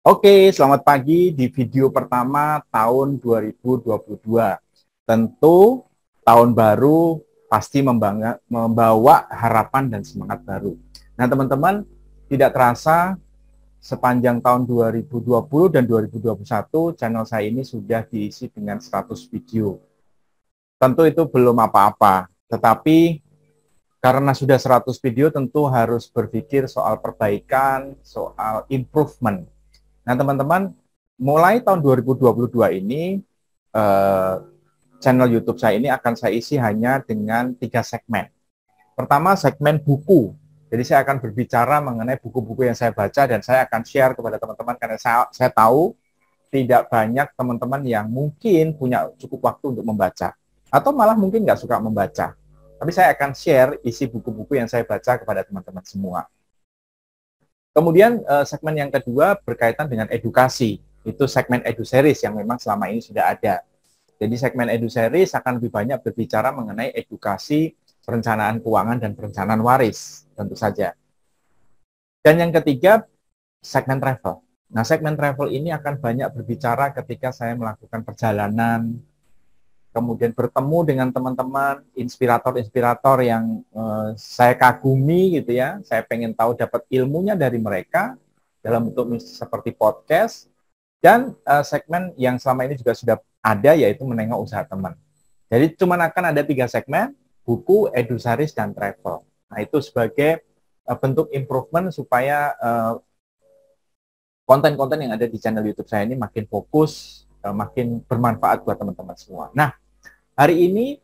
Oke, selamat pagi di video pertama tahun 2022. Tentu tahun baru pasti membawa harapan dan semangat baru. Nah, teman-teman, tidak terasa sepanjang tahun 2020 dan 2021 channel saya ini sudah diisi dengan 100 video. Tentu itu belum apa-apa, tetapi karena sudah 100 video tentu harus berpikir soal perbaikan, soal improvement. Nah, teman-teman, mulai tahun 2022 ini, channel YouTube saya ini akan saya isi hanya dengan 3 segmen. Pertama, segmen buku. Jadi saya akan berbicara mengenai buku-buku yang saya baca dan saya akan share kepada teman-teman karena saya tahu tidak banyak teman-teman yang mungkin punya cukup waktu untuk membaca. Atau malah mungkin nggak suka membaca. Tapi saya akan share isi buku-buku yang saya baca kepada teman-teman semua. Kemudian segmen yang kedua berkaitan dengan edukasi. Itu segmen EduSeries yang memang selama ini sudah ada. Jadi segmen EduSeries akan lebih banyak berbicara mengenai edukasi, perencanaan keuangan, dan perencanaan waris, tentu saja. Dan yang ketiga, segmen travel. Nah, segmen travel ini akan banyak berbicara ketika saya melakukan perjalanan, kemudian bertemu dengan teman-teman, inspirator-inspirator yang saya kagumi gitu ya. Saya pengen tahu dapat ilmunya dari mereka dalam bentuk seperti podcast. Dan segmen yang selama ini juga sudah ada yaitu menengok usaha teman. Jadi cuma akan ada 3 segmen, buku, EduSeries, dan travel. Nah, itu sebagai bentuk improvement supaya konten-konten yang ada di channel YouTube saya ini makin fokus, makin bermanfaat buat teman-teman semua. Nah, hari ini,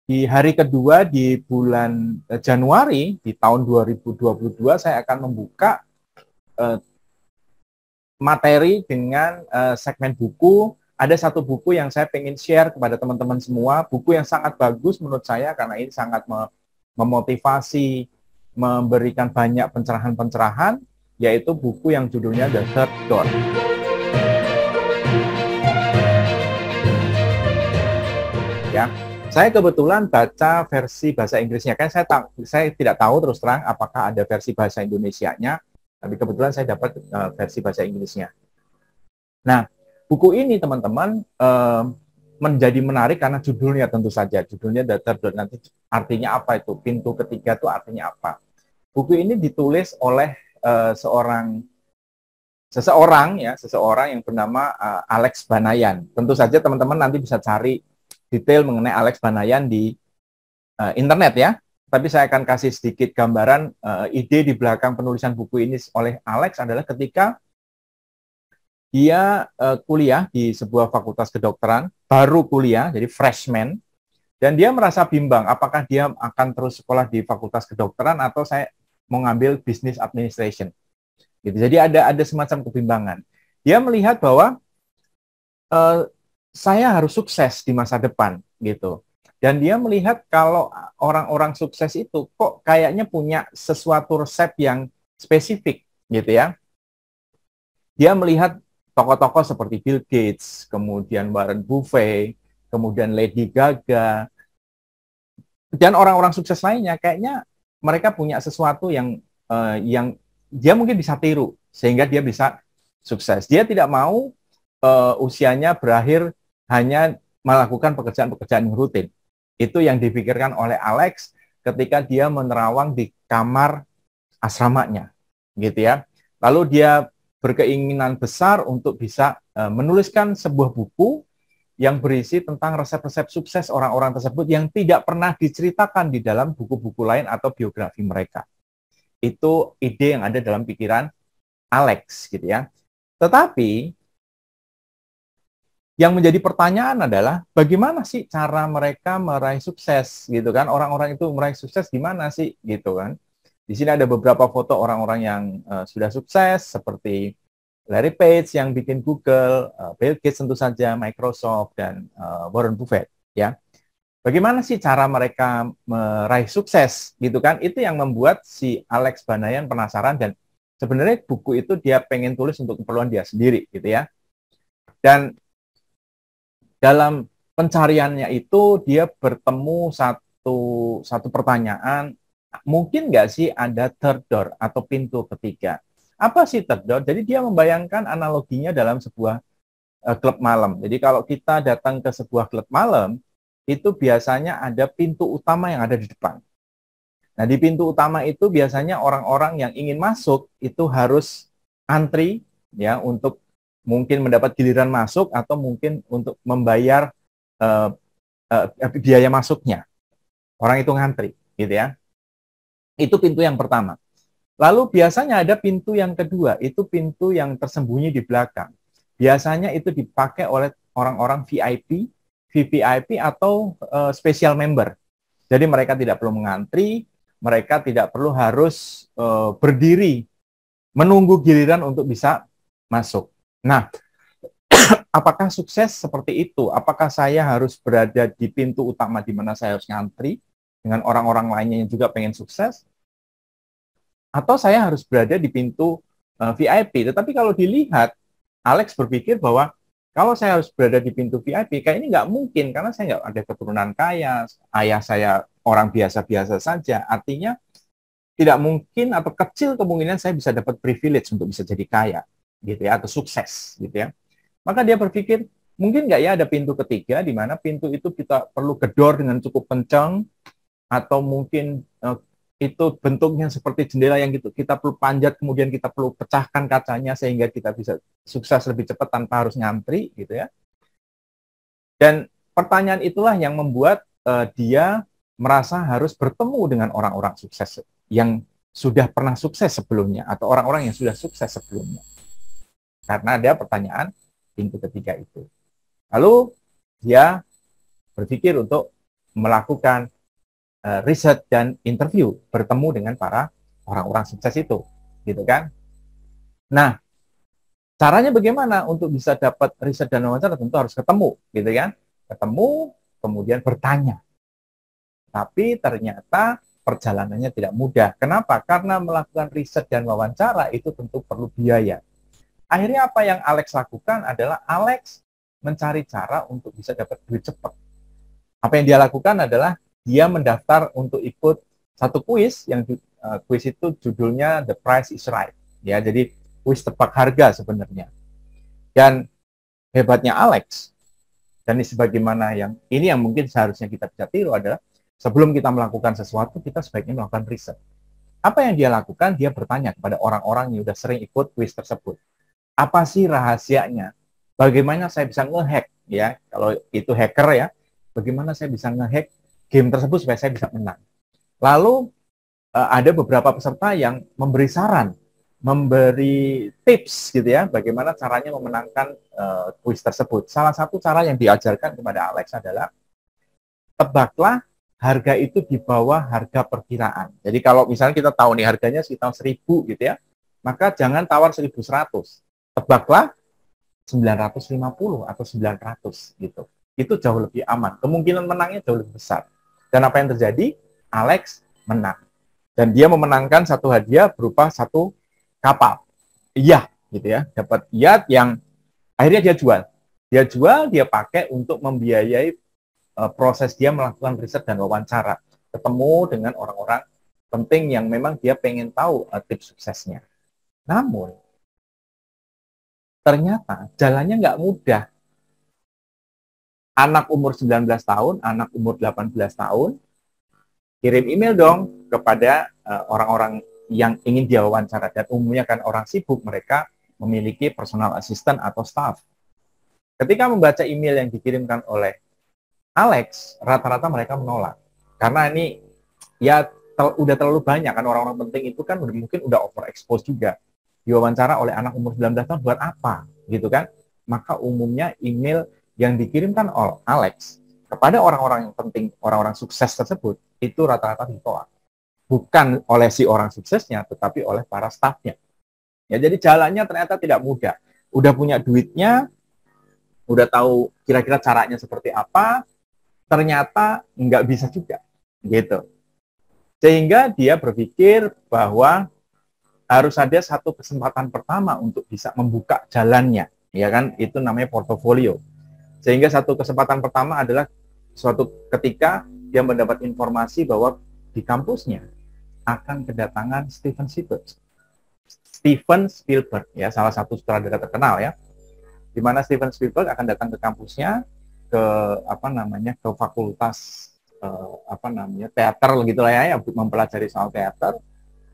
di hari kedua di bulan Januari, di tahun 2022, saya akan membuka materi dengan segmen buku. Ada satu buku yang saya pengen share kepada teman-teman semua, buku yang sangat bagus menurut saya karena ini sangat memotivasi, memberikan banyak pencerahan-pencerahan, yaitu buku yang judulnya The Third Door. Ya, saya kebetulan baca versi bahasa Inggrisnya. Kan saya tidak tahu terus terang apakah ada versi bahasa Indonesianya, tapi kebetulan saya dapat versi bahasa Inggrisnya. Nah, buku ini teman-teman menjadi menarik karena judulnya tentu saja. Judulnya The Third Door. Nanti artinya apa itu? Pintu ketiga itu artinya apa? Buku ini ditulis oleh seseorang yang bernama Alex Banayan. Tentu saja teman-teman nanti bisa cari detail mengenai Alex Banayan di internet ya. Tapi saya akan kasih sedikit gambaran ide di belakang penulisan buku ini oleh Alex adalah ketika dia kuliah di sebuah fakultas kedokteran, baru kuliah, jadi freshman, dan dia merasa bimbang apakah dia akan terus sekolah di fakultas kedokteran atau saya mau ngambil business administration. Gitu. Jadi ada semacam kebimbangan. Dia melihat bahwa saya harus sukses di masa depan, gitu. Dan dia melihat kalau orang-orang sukses itu kok kayaknya punya sesuatu resep yang spesifik, gitu ya. Dia melihat tokoh-tokoh seperti Bill Gates, kemudian Warren Buffett, kemudian Lady Gaga, dan orang-orang sukses lainnya, kayaknya mereka punya sesuatu yang dia mungkin bisa tiru, sehingga dia bisa sukses. Dia tidak mau usianya berakhir hanya melakukan pekerjaan-pekerjaan yang rutin. Itu yang dipikirkan oleh Alex ketika dia menerawang di kamar asramanya, gitu ya. Lalu dia berkeinginan besar untuk bisa menuliskan sebuah buku yang berisi tentang resep-resep sukses orang-orang tersebut yang tidak pernah diceritakan di dalam buku-buku lain atau biografi mereka. Itu ide yang ada dalam pikiran Alex, gitu ya. Tetapi yang menjadi pertanyaan adalah bagaimana sih cara mereka meraih sukses, gitu kan? Orang-orang itu meraih sukses gimana sih, gitu kan? Di sini ada beberapa foto orang-orang yang sudah sukses, seperti Larry Page yang bikin Google, Bill Gates tentu saja, Microsoft, dan Warren Buffett. Ya, bagaimana sih cara mereka meraih sukses, gitu kan? Itu yang membuat si Alex Banayan penasaran dan sebenarnya buku itu dia pengen tulis untuk keperluan dia sendiri, gitu ya. Dan dalam pencariannya itu dia bertemu satu pertanyaan. Mungkin nggak sih ada third door atau pintu ketiga? Apa sih Terdor? Jadi dia membayangkan analoginya dalam sebuah klub malam. Jadi kalau kita datang ke sebuah klub malam, itu biasanya ada pintu utama yang ada di depan. Nah, di pintu utama itu biasanya orang-orang yang ingin masuk itu harus antri ya untuk mungkin mendapat giliran masuk atau mungkin untuk membayar biaya masuknya. Orang itu ngantri, gitu ya. Itu pintu yang pertama. Lalu biasanya ada pintu yang kedua, itu pintu yang tersembunyi di belakang. Biasanya itu dipakai oleh orang-orang VIP, VVIP atau special member. Jadi mereka tidak perlu mengantri, mereka tidak perlu harus berdiri menunggu giliran untuk bisa masuk. Nah, apakah sukses seperti itu? Apakah saya harus berada di pintu utama di mana saya harus ngantri dengan orang-orang lainnya yang juga pengen sukses? Atau saya harus berada di pintu VIP? Tetapi kalau dilihat, Alex berpikir bahwa kalau saya harus berada di pintu VIP, kayak ini nggak mungkin karena saya nggak ada keturunan kaya, ayah saya orang biasa-biasa saja. Artinya tidak mungkin atau kecil kemungkinan saya bisa dapat privilege untuk bisa jadi kaya, gitu ya, atau sukses, gitu ya. Maka dia berpikir, mungkin nggak ya ada pintu ketiga, di mana pintu itu kita perlu gedor dengan cukup kencang, atau mungkin itu bentuknya seperti jendela yang gitu, kita perlu panjat, kemudian kita perlu pecahkan kacanya sehingga kita bisa sukses lebih cepat tanpa harus ngantri, gitu ya. Dan pertanyaan itulah yang membuat dia merasa harus bertemu dengan orang-orang sukses yang sudah pernah sukses sebelumnya atau orang-orang yang sudah sukses sebelumnya. Karena ada pertanyaan pintu ketiga itu. Lalu dia berpikir untuk melakukan riset dan interview, bertemu dengan para orang-orang sukses itu, gitu kan? Nah, caranya bagaimana untuk bisa dapat riset dan wawancara? Tentu harus ketemu, gitu kan? Ketemu, kemudian bertanya. Tapi ternyata perjalanannya tidak mudah. Kenapa? Karena melakukan riset dan wawancara itu tentu perlu biaya. Akhirnya apa yang Alex lakukan adalah Alex mencari cara untuk bisa dapat duit cepat. Apa yang dia lakukan adalah dia mendaftar untuk ikut satu kuis yang kuis itu judulnya The Price is Right. Ya, jadi kuis tebak harga sebenarnya. Dan hebatnya Alex, dan ini sebagaimana yang mungkin seharusnya kita bisa tiru adalah sebelum kita melakukan sesuatu, kita sebaiknya melakukan riset. Apa yang dia lakukan? Dia bertanya kepada orang-orang yang sudah sering ikut kuis tersebut. Apa sih rahasianya? Bagaimana saya bisa ngehack? Ya, kalau itu hacker ya, bagaimana saya bisa ngehack game tersebut supaya saya bisa menang. Lalu ada beberapa peserta yang memberi saran, memberi tips gitu ya, bagaimana caranya memenangkan kuis tersebut. Salah satu cara yang diajarkan kepada Alex adalah tebaklah harga itu di bawah harga perkiraan. Jadi kalau misalnya kita tahu nih harganya sekitar 1.000 gitu ya, maka jangan tawar 1.100. Tebaklah 950 atau 900 gitu. Itu jauh lebih aman. Kemungkinan menangnya jauh lebih besar. Dan apa yang terjadi? Alex menang. Dan dia memenangkan satu hadiah berupa satu kapal. Iya, gitu ya. Dapat yacht yang akhirnya dia jual. Dia jual, dia pakai untuk membiayai proses dia melakukan riset dan wawancara. Ketemu dengan orang-orang penting yang memang dia pengen tahu tips suksesnya. Namun, ternyata jalannya nggak mudah. Anak umur 19 tahun, anak umur 18 tahun, kirim email dong kepada orang-orang yang ingin dia wawancara. Dan umumnya kan orang sibuk, mereka memiliki personal assistant atau staff. Ketika membaca email yang dikirimkan oleh Alex, rata-rata mereka menolak. Karena ini ya udah terlalu banyak kan orang-orang penting itu kan mungkin udah overexpose juga. Diwawancara oleh anak umur 19 tahun buat apa? Gitu kan. Maka umumnya email yang dikirimkan oleh Alex kepada orang-orang yang penting, orang-orang sukses tersebut, itu rata-rata ditolak. Bukan oleh si orang suksesnya, tetapi oleh para staffnya. Ya, jadi jalannya ternyata tidak mudah. Udah punya duitnya, udah tahu kira-kira caranya seperti apa, ternyata nggak bisa juga. Gitu. Sehingga dia berpikir bahwa harus ada satu kesempatan pertama untuk bisa membuka jalannya. Ya kan, itu namanya portofolio. Sehingga satu kesempatan pertama adalah suatu ketika dia mendapat informasi bahwa di kampusnya akan kedatangan Steven Spielberg. Steven Spielberg, ya, salah satu sutradara terkenal ya. Di mana Steven Spielberg akan datang ke kampusnya, ke ke fakultas teater gitu lah ya, mempelajari soal teater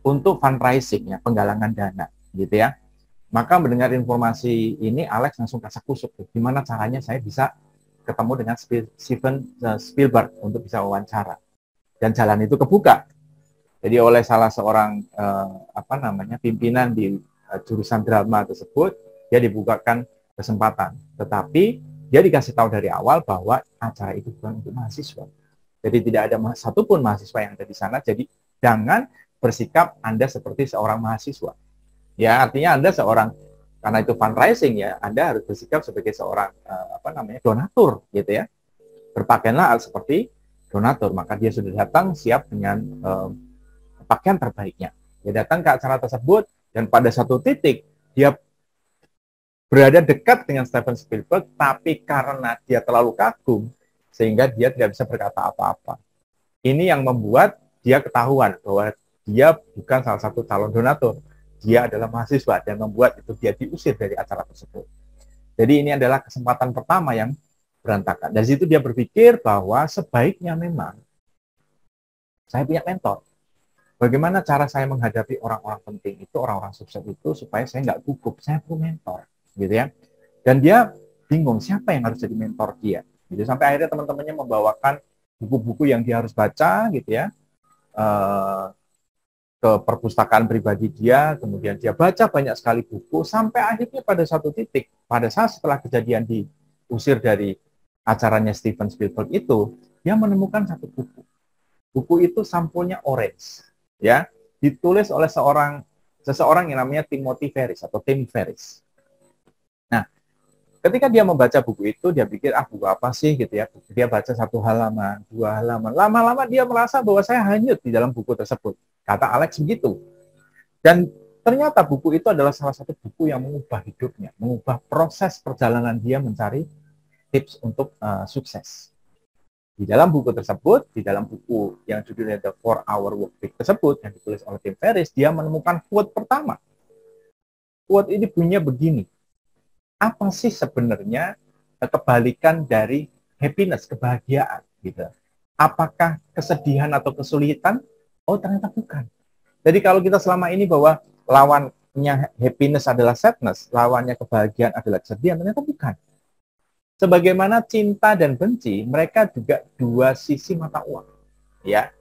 untuk fundraising ya, penggalangan dana gitu ya. Maka mendengar informasi ini Alex langsung kasak kusuk, gimana caranya saya bisa ketemu dengan Steven Spielberg untuk bisa wawancara. Dan jalan itu kebuka. Jadi oleh salah seorang pimpinan di jurusan drama tersebut, dia dibukakan kesempatan. Tetapi dia dikasih tahu dari awal bahwa acara itu bukan untuk mahasiswa. Jadi tidak ada satupun mahasiswa yang ada di sana. Jadi jangan bersikap Anda seperti seorang mahasiswa. Ya, artinya Anda karena itu fundraising ya, Anda harus bersikap sebagai seorang donatur gitu ya. Berpakaianlah seperti donatur. Maka dia sudah datang siap dengan pakaian terbaiknya. Dia datang ke acara tersebut dan pada satu titik dia berada dekat dengan Steven Spielberg, tapi karena dia terlalu kagum sehingga dia tidak bisa berkata apa-apa. Ini yang membuat dia ketahuan bahwa dia bukan salah satu calon donatur. Dia adalah mahasiswa dan membuat itu dia diusir dari acara tersebut. Jadi ini adalah kesempatan pertama yang berantakan. Dari situ dia berpikir bahwa sebaiknya memang saya punya mentor. Bagaimana cara saya menghadapi orang-orang penting itu, orang-orang sukses itu, supaya saya nggak gugup, saya perlu mentor, gitu ya. Dan dia bingung siapa yang harus jadi mentor dia. Gitu. Sampai akhirnya teman-temannya membawakan buku-buku yang dia harus baca, gitu ya, ke perpustakaan pribadi dia, kemudian dia baca banyak sekali buku, sampai akhirnya pada satu titik, pada saat setelah kejadian diusir dari acaranya Steven Spielberg itu, dia menemukan satu buku. Buku itu sampulnya Orange, ya, ditulis oleh seseorang yang namanya Timothy Ferris atau Tim Ferris. Nah, ketika dia membaca buku itu, dia pikir, buku apa sih gitu ya. Dia baca 1 halaman, 2 halaman. Lama-lama dia merasa bahwa saya hanyut di dalam buku tersebut. Kata Alex begitu. Dan ternyata buku itu adalah salah satu buku yang mengubah hidupnya, mengubah proses perjalanan dia mencari tips untuk sukses. Di dalam buku tersebut, di dalam buku yang judulnya The 4-Hour Workweek tersebut, yang ditulis oleh Tim Ferriss, dia menemukan quote pertama. Quote ini bunyinya begini, apa sih sebenarnya kebalikan dari happiness, kebahagiaan? Gitu. Apakah kesedihan atau kesulitan? Oh, ternyata bukan. Jadi kalau kita selama ini bahwa lawannya happiness adalah sadness, lawannya kebahagiaan adalah kesedihan, ternyata bukan. Sebagaimana cinta dan benci, mereka juga dua sisi mata uang. Ya,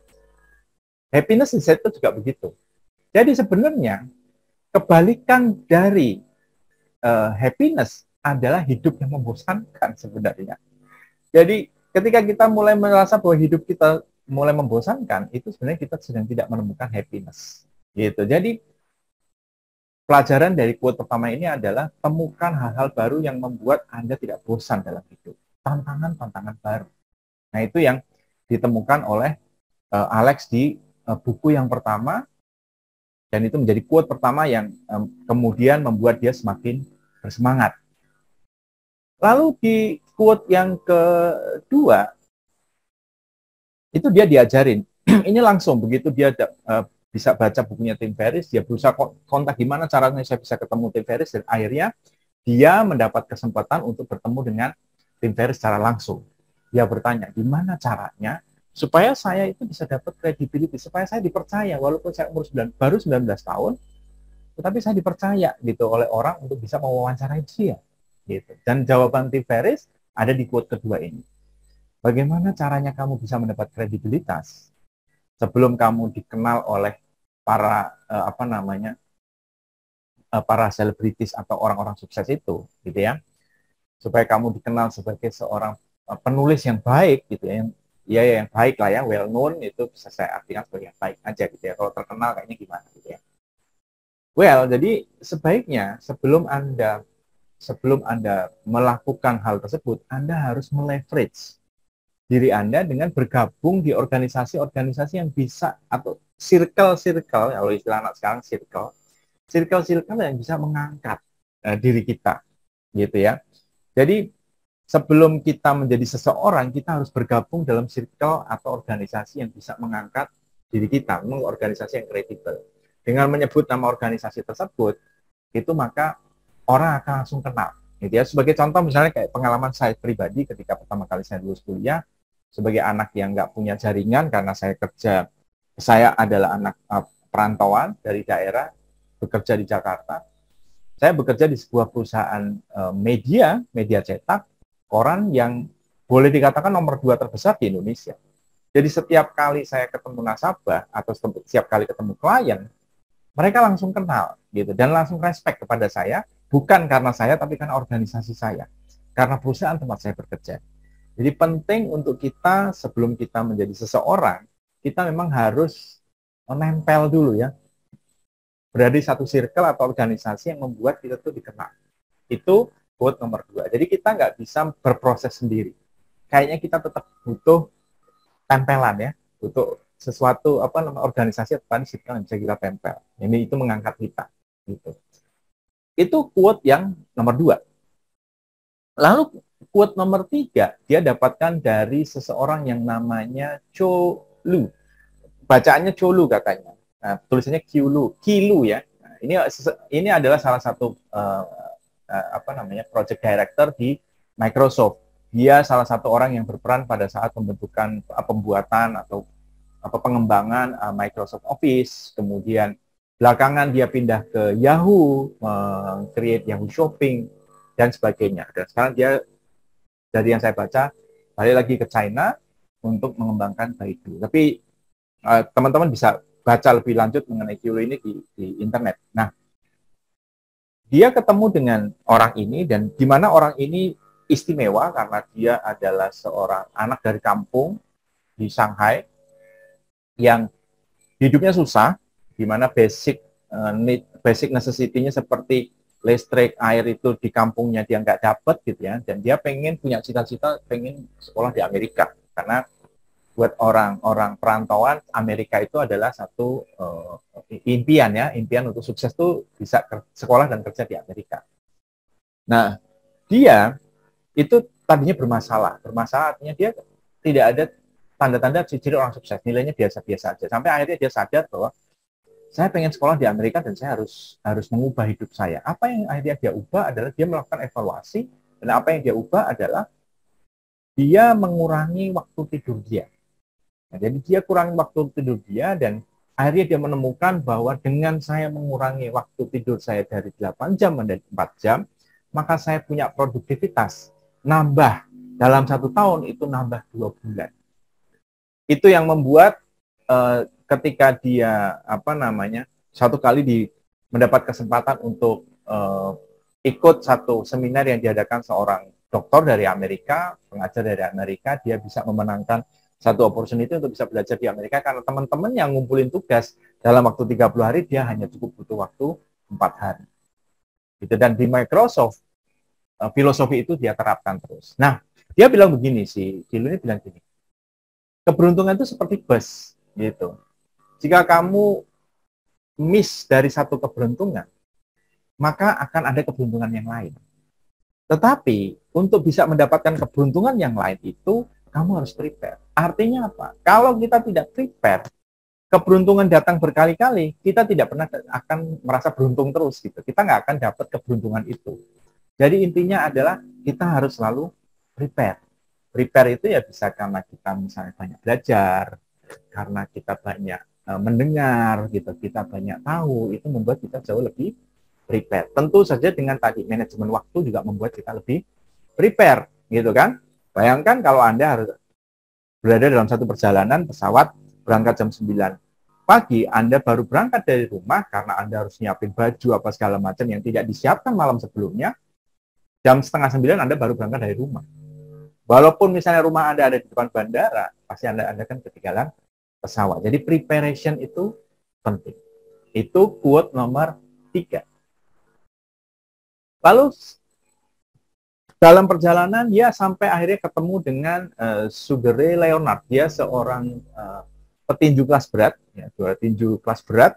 happiness itu juga begitu. Jadi sebenarnya kebalikan dari happiness adalah hidup yang membosankan sebenarnya. Jadi ketika kita mulai merasa bahwa hidup kita mulai membosankan, itu sebenarnya kita sedang tidak menemukan happiness. Gitu. Jadi pelajaran dari quote pertama ini adalah temukan hal-hal baru yang membuat Anda tidak bosan dalam hidup. Tantangan-tantangan baru. Nah, itu yang ditemukan oleh Alex di buku yang pertama, dan itu menjadi quote pertama yang kemudian membuat dia semakin bersemangat. Lalu di quote yang kedua, itu dia diajarin. Ini langsung, begitu dia bisa baca bukunya Tim Ferriss, dia berusaha kontak gimana caranya saya bisa ketemu Tim Ferriss, dan akhirnya dia mendapat kesempatan untuk bertemu dengan Tim Ferriss secara langsung. Dia bertanya, gimana caranya supaya saya itu bisa dapat credibility, supaya saya dipercaya, walaupun saya umur baru 19 tahun, tetapi saya dipercaya gitu oleh orang untuk bisa mewawancarai dia. Gitu. Dan jawaban Tim Ferriss ada di quote kedua ini. Bagaimana caranya kamu bisa mendapat kredibilitas sebelum kamu dikenal oleh para para selebritis atau orang-orang sukses itu, gitu ya, supaya kamu dikenal sebagai seorang penulis yang baik, gitu ya, yang baik lah ya, well known itu bisa saya artikan sebagai yang baik aja, gitu ya. Kalau terkenal kayaknya gimana, gitu ya. Well, jadi sebaiknya sebelum Anda melakukan hal tersebut, Anda harus meleverage diri Anda dengan bergabung di organisasi-organisasi yang bisa, atau circle-circle, kalau istilah anak sekarang circle yang bisa mengangkat diri kita, gitu ya. Jadi sebelum kita menjadi seseorang, kita harus bergabung dalam circle atau organisasi yang bisa mengangkat diri kita, organisasi yang kredibel. dengan menyebut nama organisasi tersebut, itu maka orang akan langsung kenal. Gitu ya. Sebagai contoh misalnya kayak pengalaman saya pribadi ketika pertama kali saya lulus kuliah, sebagai anak yang nggak punya jaringan karena saya adalah anak perantauan dari daerah, bekerja di Jakarta. Saya bekerja di sebuah perusahaan media cetak, koran yang boleh dikatakan nomor 2 terbesar di Indonesia. Jadi setiap kali saya ketemu nasabah atau setiap kali ketemu klien, mereka langsung kenal gitu dan langsung respect kepada saya, bukan karena saya tapi karena organisasi saya, karena perusahaan tempat saya bekerja. Jadi penting untuk kita sebelum kita menjadi seseorang, kita memang harus menempel dulu ya, berada di satu circle atau organisasi yang membuat kita tuh dikenal. Itu quote nomor 2. Jadi kita nggak bisa berproses sendiri. Kayaknya kita tetap butuh tempelan ya, butuh sesuatu organisasi atau circle yang bisa kita tempel. Ini itu mengangkat kita. Gitu. Itu quote yang nomor 2. Lalu quote nomor 3 dia dapatkan dari seseorang yang namanya Cho Lu. Bacaannya Cho Lu katanya. Nah, tulisannya Kilu ya. Nah, ini adalah salah satu project director di Microsoft. Dia salah satu orang yang berperan pada saat pembuatan atau pengembangan Microsoft Office. Kemudian belakangan dia pindah ke Yahoo, create Yahoo Shopping dan sebagainya. Dan sekarang dia dari yang saya baca balik lagi ke China untuk mengembangkan Baidu. Tapi teman-teman bisa baca lebih lanjut mengenai Kilu ini di internet. Nah, dia ketemu dengan orang ini dan di mana orang ini istimewa karena dia adalah seorang anak dari kampung di Shanghai yang hidupnya susah, di mana basic necessity-nya seperti listrik, air itu di kampungnya dia nggak dapat gitu ya, dan dia pengen punya cita-cita pengen sekolah di Amerika karena buat orang-orang perantauan Amerika itu adalah satu impian untuk sukses tuh bisa sekolah dan kerja di Amerika. Nah, dia itu tadinya bermasalah artinya dia tidak ada tanda-tanda ciri orang sukses, nilainya biasa-biasa aja. Sampai akhirnya dia sadar bahwa saya pengen sekolah di Amerika dan saya harus mengubah hidup saya. Apa yang akhirnya dia ubah adalah dia melakukan evaluasi, dan apa yang dia ubah adalah dia mengurangi waktu tidur dia. Nah, jadi dia kurangi waktu tidur dia dan akhirnya dia menemukan bahwa dengan saya mengurangi waktu tidur saya dari 8 jam menjadi 4 jam, maka saya punya produktivitas nambah dalam 1 tahun itu nambah 2 bulan. Itu yang membuat ketika dia satu kali mendapat kesempatan untuk ikut satu seminar yang diadakan seorang dokter dari Amerika, pengajar dari Amerika, dia bisa memenangkan satu opportunity untuk bisa belajar di Amerika karena teman-teman yang ngumpulin tugas dalam waktu 30 hari, dia hanya cukup butuh waktu 4 hari. Gitu. Dan di Microsoft, filosofi itu dia terapkan terus. Nah, dia bilang begini, Kilu ini bilang gini, keberuntungan itu seperti bus, gitu. Jika kamu miss dari satu keberuntungan, maka akan ada keberuntungan yang lain. Tetapi, untuk bisa mendapatkan keberuntungan yang lain itu, kamu harus prepare. Artinya apa? Kalau kita tidak prepare, keberuntungan datang berkali-kali, kita tidak pernah akan merasa beruntung terus. Gitu. Kita nggak akan dapat keberuntungan itu. Jadi intinya adalah kita harus selalu prepare. Prepare itu ya bisa karena kita misalnya banyak belajar, karena kita banyak mendengar, gitu, kita banyak tahu, itu membuat kita jauh lebih prepare. Tentu saja dengan tadi manajemen waktu juga membuat kita lebih prepare, gitu kan? Bayangkan kalau Anda harus berada dalam satu perjalanan pesawat berangkat jam 9 pagi, Anda baru berangkat dari rumah karena Anda harus nyiapin baju apa segala macam yang tidak disiapkan malam sebelumnya. Jam setengah 9 Anda baru berangkat dari rumah. Walaupun misalnya rumah Anda ada di depan bandara, pasti Anda kan ketinggalan pesawat. Jadi preparation itu penting. Itu quote nomor 3. Lalu dalam perjalanan dia sampai akhirnya ketemu dengan Sugere Leonard. Dia seorang petinju kelas berat, ya, juara tinju kelas berat.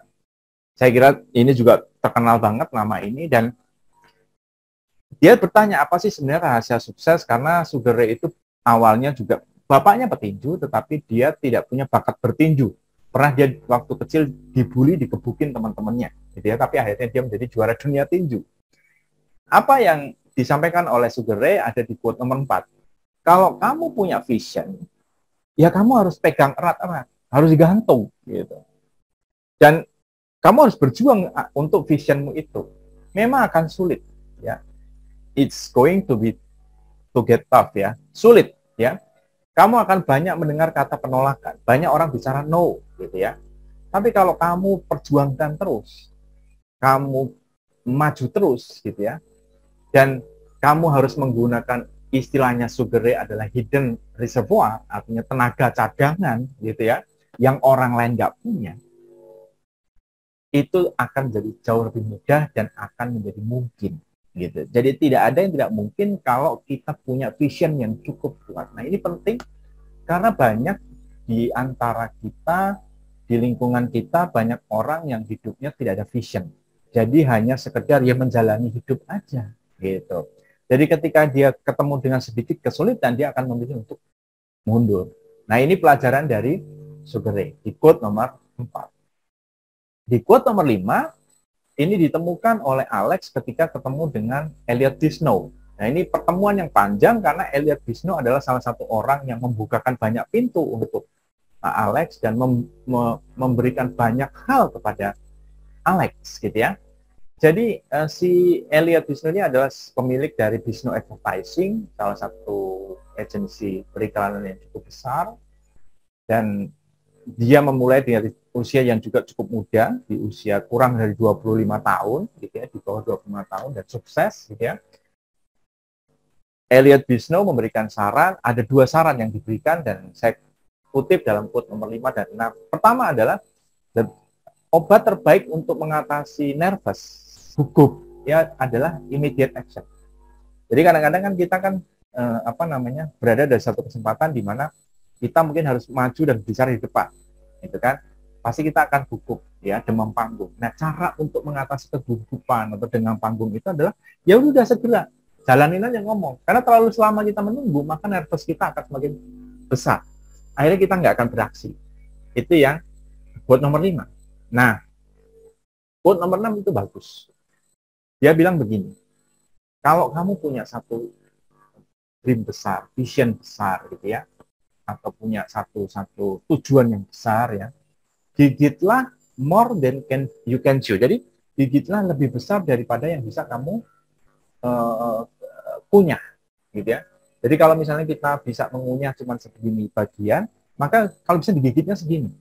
Saya kira ini juga terkenal banget nama ini, dan dia bertanya apa sih sebenarnya rahasia sukses, karena Sugere itu awalnya juga bapaknya petinju, tetapi dia tidak punya bakat bertinju. pernah dia waktu kecil dibully, dikebukin teman-temannya, gitu ya, tapi akhirnya dia menjadi juara dunia tinju. Apa yang disampaikan oleh Sugar Ray ada di quote nomor 4. Kalau kamu punya vision, ya kamu harus pegang erat-erat, harus digantung, gitu. Dan kamu harus berjuang untuk visionmu itu. Memang akan sulit, ya. It's going to be to get tough, ya. Sulit, ya. Kamu akan banyak mendengar kata penolakan, banyak orang bicara no, gitu ya. Tapi kalau kamu perjuangkan terus, kamu maju terus, gitu ya, dan kamu harus menggunakan istilahnya Sugar Ray adalah hidden reservoir, artinya tenaga cadangan, gitu ya, yang orang lain nggak punya, itu akan jadi jauh lebih mudah dan akan menjadi mungkin, gitu. Jadi tidak ada yang tidak mungkin kalau kita punya vision yang cukup kuat. Nah, ini penting karena banyak di antara kita, di lingkungan kita, banyak orang yang hidupnya tidak ada vision. Jadi hanya sekedar dia menjalani hidup aja, gitu. Jadi ketika dia ketemu dengan sedikit kesulitan, dia akan memilih untuk mundur. Nah, ini pelajaran dari Sugar Ray di quote nomor 4. Di quote nomor 5, ini ditemukan oleh Alex ketika ketemu dengan Elliot Bisnow. Nah, ini pertemuan yang panjang karena Elliot Bisnow adalah salah satu orang yang membukakan banyak pintu untuk Alex dan memberikan banyak hal kepada Alex, gitu ya. Jadi si Elliot Bisnow ini adalah pemilik dari Bisnow Advertising, salah satu agensi periklanan yang cukup besar, dan dia memulai dari usia yang juga cukup muda, di usia kurang dari 25 tahun, gitu ya, di bawah 25 tahun, dan sukses, gitu ya. Elliot Bisnow memberikan saran, ada 2 saran yang diberikan, dan saya kutip dalam quote nomor 5 dan 6. Pertama adalah, obat terbaik untuk mengatasi nervous, gugup, ya adalah immediate action. Jadi kadang-kadang kan kita kan berada dari satu kesempatan di mana kita mungkin harus maju dan bicara di depan, itu kan pasti kita akan gugup, ya, demam panggung. Nah, cara untuk mengatasi kegugupan atau demam panggung itu adalah ya udah segera jalanin aja ngomong, karena terlalu lama kita menunggu maka nervous kita akan semakin besar, akhirnya kita nggak akan beraksi. Itu yang quote nomor 5. Nah, quote nomor 6 itu bagus. Dia bilang begini, kalau kamu punya satu dream besar, vision besar, gitu ya, atau punya satu tujuan yang besar, ya, gigitlah more than you can chew. Jadi gigitlah lebih besar daripada yang bisa kamu punya, gitu ya. Jadi kalau misalnya kita bisa mengunyah cuma segini bagian, maka kalau bisa digigitnya segini,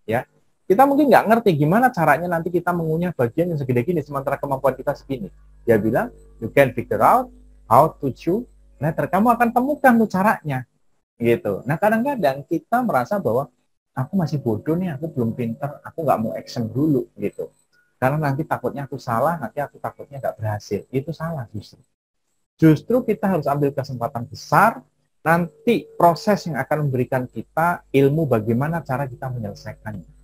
ya. Kita mungkin nggak ngerti gimana caranya nanti kita mengunyah bagian yang segede gini sementara kemampuan kita segini. Dia bilang, you can figure out how to chew later. Kamu akan temukan tuh caranya, gitu. Nah, kadang-kadang kita merasa bahwa aku masih bodoh nih, aku belum pintar, aku nggak mau action dulu, gitu. Karena nanti takutnya aku salah, nanti aku takutnya nggak berhasil. Itu salah justru. Justru kita harus ambil kesempatan besar, nanti proses yang akan memberikan kita ilmu bagaimana cara kita menyelesaikannya.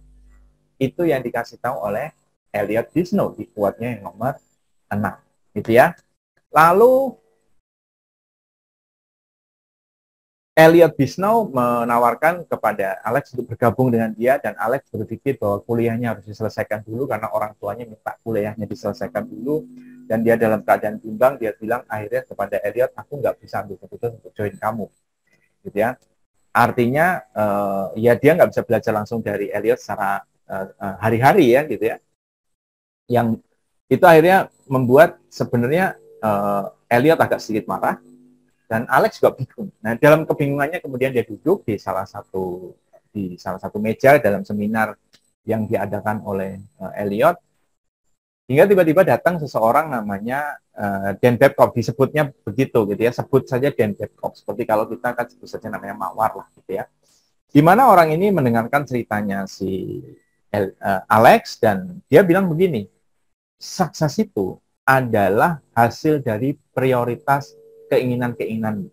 Itu yang dikasih tahu oleh Elliot Bisnow di quote-nya yang nomor 6, gitu ya. Lalu Elliot Bisnow menawarkan kepada Alex untuk bergabung dengan dia, dan Alex berpikir bahwa kuliahnya harus diselesaikan dulu karena orang tuanya minta kuliahnya diselesaikan dulu, dan dia dalam keadaan bimbang. Dia bilang akhirnya kepada Elliot, aku nggak bisa ambil keputusan untuk join kamu, gitu ya. Artinya ya dia nggak bisa belajar langsung dari Elliot secara hari-hari, ya, gitu ya. Yang itu akhirnya membuat sebenarnya Elliot agak sedikit marah, dan Alex juga bingung. Nah, dalam kebingungannya kemudian dia duduk di salah satu meja dalam seminar yang diadakan oleh Elliot, hingga tiba-tiba datang seseorang namanya Dan Babcock, disebutnya begitu, gitu ya, sebut saja Dan Babcock, seperti kalau kita kan sebut saja namanya Mawar lah, gitu ya. Di mana orang ini mendengarkan ceritanya si Alex, dan dia bilang begini, sukses itu adalah hasil dari prioritas keinginan-keinginan.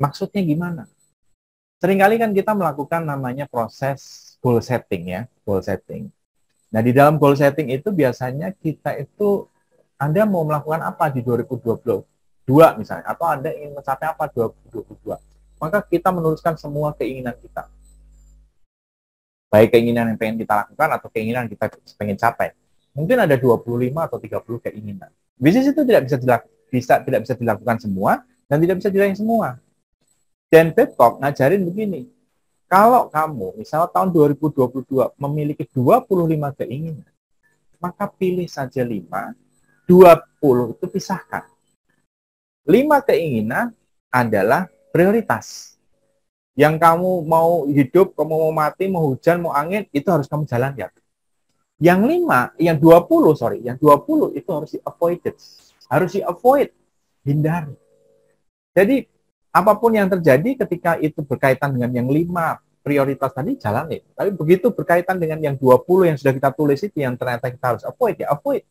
Maksudnya gimana? Seringkali kan kita melakukan namanya proses goal setting, ya, goal setting. Nah, di dalam goal setting itu biasanya kita itu, Anda mau melakukan apa di 2022 misalnya, atau Anda ingin mencapai apa 2022. Maka kita menuliskan semua keinginan kita. baik keinginan yang pengen kita lakukan atau keinginan yang kita pengen capai. Mungkin ada 25 atau 30 keinginan. Bisnis itu tidak bisa dilakukan semua dan tidak bisa diraih semua. Dan Babcock ngajarin begini, kalau kamu misalnya tahun 2022 memiliki 25 keinginan, maka pilih saja 5, 20 itu pisahkan. 5 keinginan adalah prioritas. Yang kamu mau hidup, kamu mau mati, mau hujan, mau angin, itu harus kamu jalankan. Yang 20 itu harus di-avoided. Harus di-avoid, hindari. Jadi, apapun yang terjadi ketika itu berkaitan dengan yang 5 prioritas tadi, jalani. Tapi begitu berkaitan dengan yang 20 yang sudah kita tulis itu, yang ternyata kita harus avoid, ya avoid.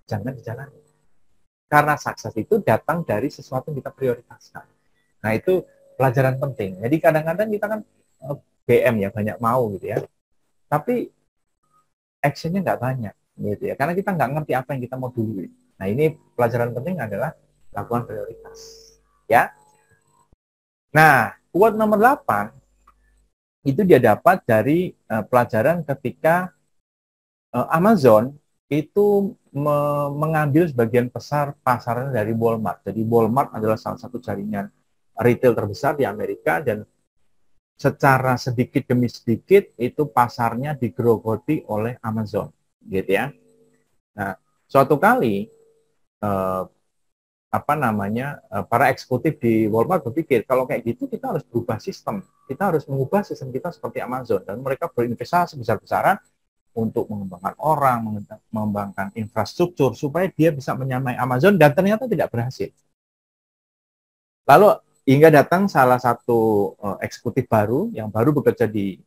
Jangan dijalani. Karena sukses itu datang dari sesuatu yang kita prioritaskan. Nah, itu pelajaran penting. Jadi kadang-kadang kita kan BM ya, banyak mau gitu ya. Tapi actionnya nggak banyak gitu ya. Karena kita nggak ngerti apa yang kita mau dulu. Nah, ini pelajaran penting adalah lakukan prioritas. Ya. Nah, quote nomor 8 itu dia dapat dari pelajaran ketika Amazon itu mengambil sebagian besar pasaran dari Walmart. Jadi Walmart adalah salah satu jaringan retail terbesar di Amerika dan secara sedikit demi sedikit itu pasarnya digerogoti oleh Amazon, gitu ya. Nah, suatu kali para eksekutif di Walmart berpikir kalau kayak gitu kita harus berubah sistem, kita harus mengubah sistem kita seperti Amazon, dan mereka berinvestasi besar-besaran untuk mengembangkan orang, mengembangkan infrastruktur supaya dia bisa menyamai Amazon, dan ternyata tidak berhasil. Lalu hingga datang salah satu eksekutif baru yang baru bekerja di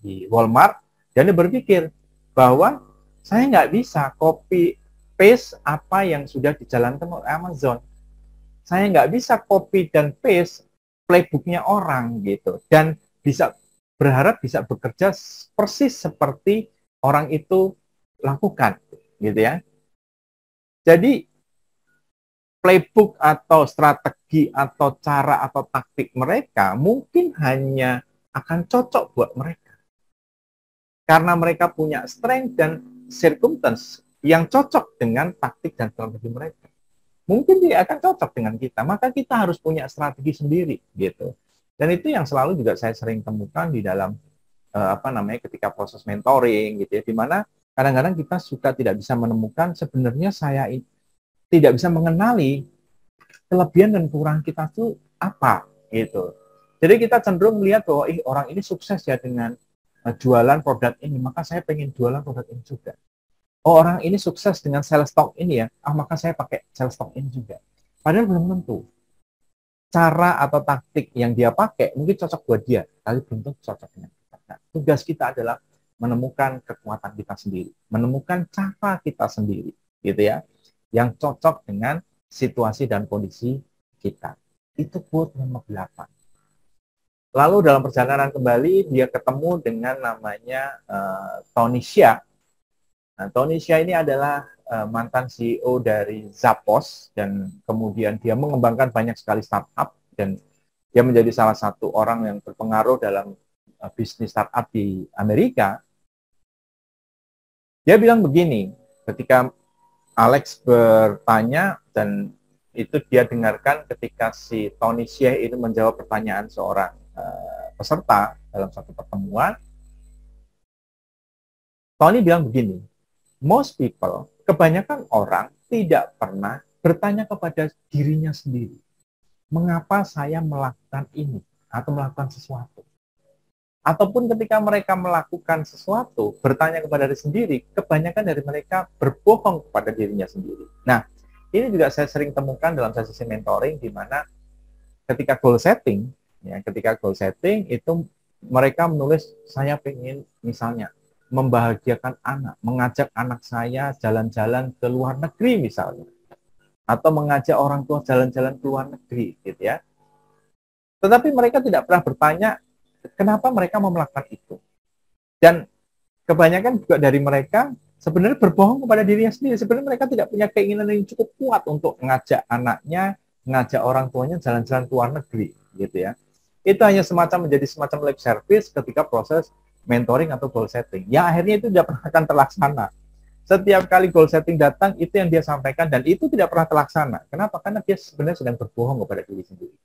di Walmart, dan dia berpikir bahwa saya nggak bisa copy paste apa yang sudah dijalankan oleh Amazon. Saya nggak bisa copy dan paste playbooknya orang gitu, dan berharap bisa bekerja persis seperti orang itu lakukan, gitu ya. Jadi playbook atau strategi atau cara atau taktik mereka mungkin hanya akan cocok buat mereka. Karena mereka punya strength dan circumstance yang cocok dengan taktik dan strategi mereka. Mungkin dia akan cocok dengan kita, maka kita harus punya strategi sendiri, gitu. Dan itu yang selalu juga saya sering temukan di dalam ketika proses mentoring gitu ya, di mana kadang-kadang kita suka tidak bisa menemukan sebenarnya saya tidak bisa mengenali kelebihan dan kekurangan kita itu apa gitu. Jadi kita cenderung melihat bahwa orang ini sukses ya dengan jualan produk ini, maka saya pengen jualan produk ini juga. Oh, orang ini sukses dengan sales stock ini ya, maka saya pakai sales stock ini juga. Padahal belum tentu. Cara atau taktik yang dia pakai mungkin cocok buat dia, tapi belum tentu cocok dengan kita. Nah, tugas kita adalah menemukan kekuatan kita sendiri, menemukan cara kita sendiri, gitu ya, yang cocok dengan situasi dan kondisi kita. Itu quote nomor 8. Lalu dalam perjalanan kembali, dia ketemu dengan namanya Tony Hsieh. Nah, Tony Hsieh ini adalah mantan CEO dari Zappos, dan kemudian dia mengembangkan banyak sekali startup, dan dia menjadi salah satu orang yang berpengaruh dalam bisnis startup di Amerika. Dia bilang begini, ketika Alex bertanya, dan itu dia dengarkan ketika si Tony Hsieh itu menjawab pertanyaan seorang peserta dalam satu pertemuan. Tony bilang begini, most people, kebanyakan orang tidak pernah bertanya kepada dirinya sendiri, mengapa saya melakukan ini atau melakukan sesuatu. Ataupun ketika mereka melakukan sesuatu, bertanya kepada diri sendiri, kebanyakan dari mereka berbohong kepada dirinya sendiri. Nah, ini juga saya sering temukan dalam sesi mentoring, di mana ketika goal setting itu mereka menulis, saya pengen misalnya membahagiakan anak, mengajak anak saya jalan-jalan ke luar negeri misalnya, atau mengajak orang tua jalan-jalan ke luar negeri, gitu ya. Tetapi mereka tidak pernah bertanya kenapa mereka mau melakukan itu. Dan kebanyakan juga dari mereka sebenarnya berbohong kepada dirinya sendiri. Sebenarnya mereka tidak punya keinginan yang cukup kuat untuk mengajak anaknya, mengajak orang tuanya jalan-jalan ke luar negeri, gitu ya. Itu hanya menjadi semacam lip service ketika proses mentoring atau goal setting. Yang akhirnya itu tidak pernah akan terlaksana. Setiap kali goal setting datang, itu yang dia sampaikan, dan itu tidak pernah terlaksana. Kenapa? Karena dia sebenarnya sedang berbohong kepada diri sendiri.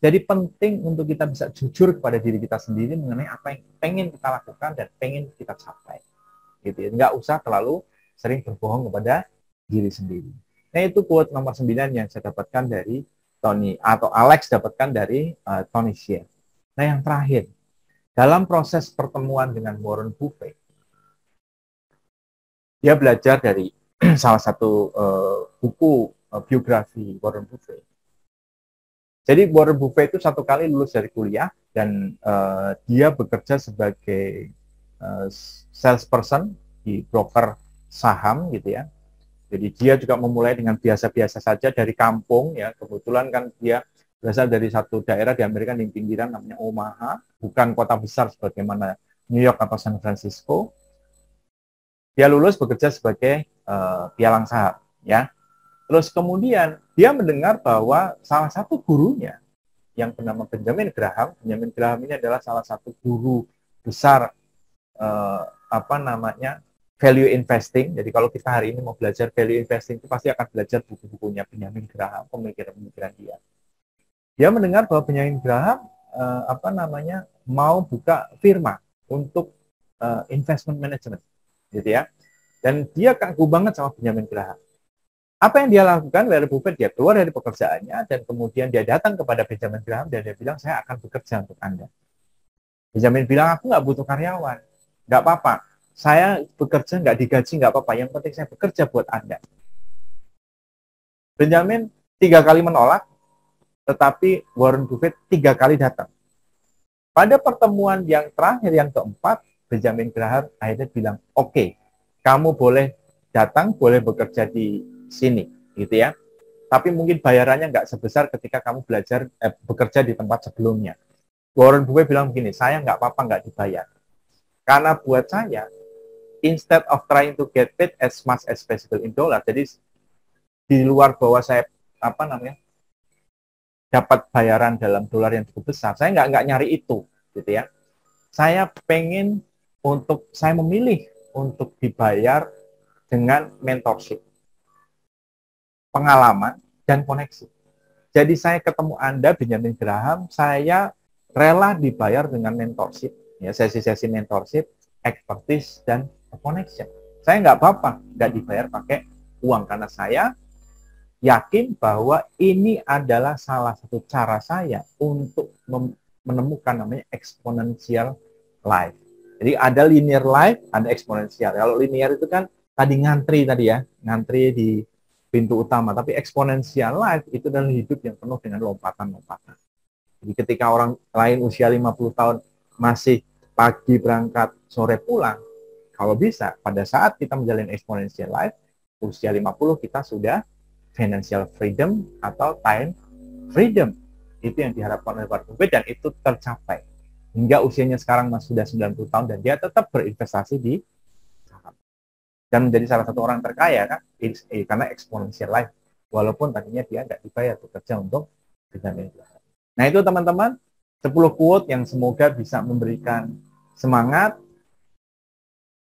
Jadi penting untuk kita bisa jujur kepada diri kita sendiri mengenai apa yang pengen kita lakukan dan pengen kita capai. Gitu ya. Nggak usah terlalu sering berbohong kepada diri sendiri. Nah, itu quote nomor 9 yang saya dapatkan dari Tony, atau Alex dapatkan dari Tony Hsieh. Nah, yang terakhir, dalam proses pertemuan dengan Warren Buffett, dia belajar dari salah satu buku biografi Warren Buffett. Jadi Warren Buffett itu satu kali lulus dari kuliah dan dia bekerja sebagai salesperson di broker saham gitu ya. Jadi dia juga memulai dengan biasa-biasa saja dari kampung ya. Kebetulan kan dia berasal dari satu daerah di Amerika di pinggiran namanya Omaha, bukan kota besar sebagaimana New York atau San Francisco. Dia lulus bekerja sebagai pialang saham ya. Terus kemudian dia mendengar bahwa salah satu gurunya yang bernama Benjamin Graham ini adalah salah satu guru besar value investing. Jadi kalau kita hari ini mau belajar value investing itu pasti akan belajar buku-bukunya Benjamin Graham, pemikiran-pemikiran dia. Dia mendengar bahwa Benjamin Graham mau buka firma untuk investment management, gitu ya. Dan dia kagum banget sama Benjamin Graham. Apa yang dia lakukan? Warren Buffett dia keluar dari pekerjaannya dan kemudian dia datang kepada Benjamin Graham dan dia bilang, saya akan bekerja untuk Anda. Benjamin bilang, aku nggak butuh karyawan, nggak apa-apa. Saya bekerja nggak digaji, nggak apa-apa. Yang penting saya bekerja buat Anda. Benjamin 3 kali menolak, tetapi Warren Buffett 3 kali datang. Pada pertemuan yang terakhir, yang keempat, Benjamin Graham akhirnya bilang, oke, kamu boleh datang, boleh bekerja di sini, gitu ya. Tapi mungkin bayarannya nggak sebesar ketika kamu bekerja di tempat sebelumnya. Warren Buffett bilang begini, saya nggak apa-apa nggak dibayar. Karena buat saya, instead of trying to get paid as much as possible in dollar, jadi di luar bahwa saya dapat bayaran dalam dolar yang cukup besar, saya nggak nyari itu, gitu ya. Saya memilih untuk dibayar dengan mentorship, pengalaman, dan koneksi. Jadi saya ketemu Anda, Benjamin Graham, saya rela dibayar dengan mentorship, ya, sesi-sesi mentorship, expertise, dan connection. Saya nggak apa-apa, nggak dibayar pakai uang, karena saya yakin bahwa ini adalah salah satu cara saya untuk menemukan namanya exponential life. Jadi ada linear life, ada exponential. Kalau linear itu kan tadi ngantri di pintu utama, tapi exponential life itu adalah hidup yang penuh dengan lompatan-lompatan. Jadi ketika orang lain usia 50 tahun masih pagi berangkat, sore pulang, kalau bisa pada saat kita menjalani exponential life, usia 50 kita sudah financial freedom atau time freedom. Itu yang diharapkan oleh Warren Buffett dan itu tercapai. Hingga usianya sekarang masih sudah 90 tahun dan dia tetap berinvestasi di saham. Dan menjadi salah satu orang terkaya kan, karena exponential life. Walaupun tadinya dia nggak dibayar bekerja untuk Benjamin Graham. Nah itu teman-teman, 10 quote yang semoga bisa memberikan semangat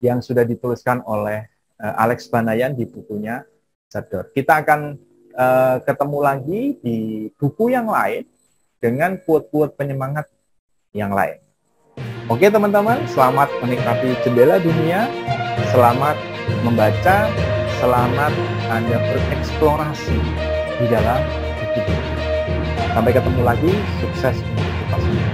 yang sudah dituliskan oleh Alex Banayan di bukunya Sador. Kita akan ketemu lagi di buku yang lain dengan quote-quote penyemangat yang lain. Oke teman-teman, selamat menikmati jendela dunia, selamat membaca, selamat Anda bereksplorasi di dalam buku. Sampai ketemu lagi, sukses untuk kita semua.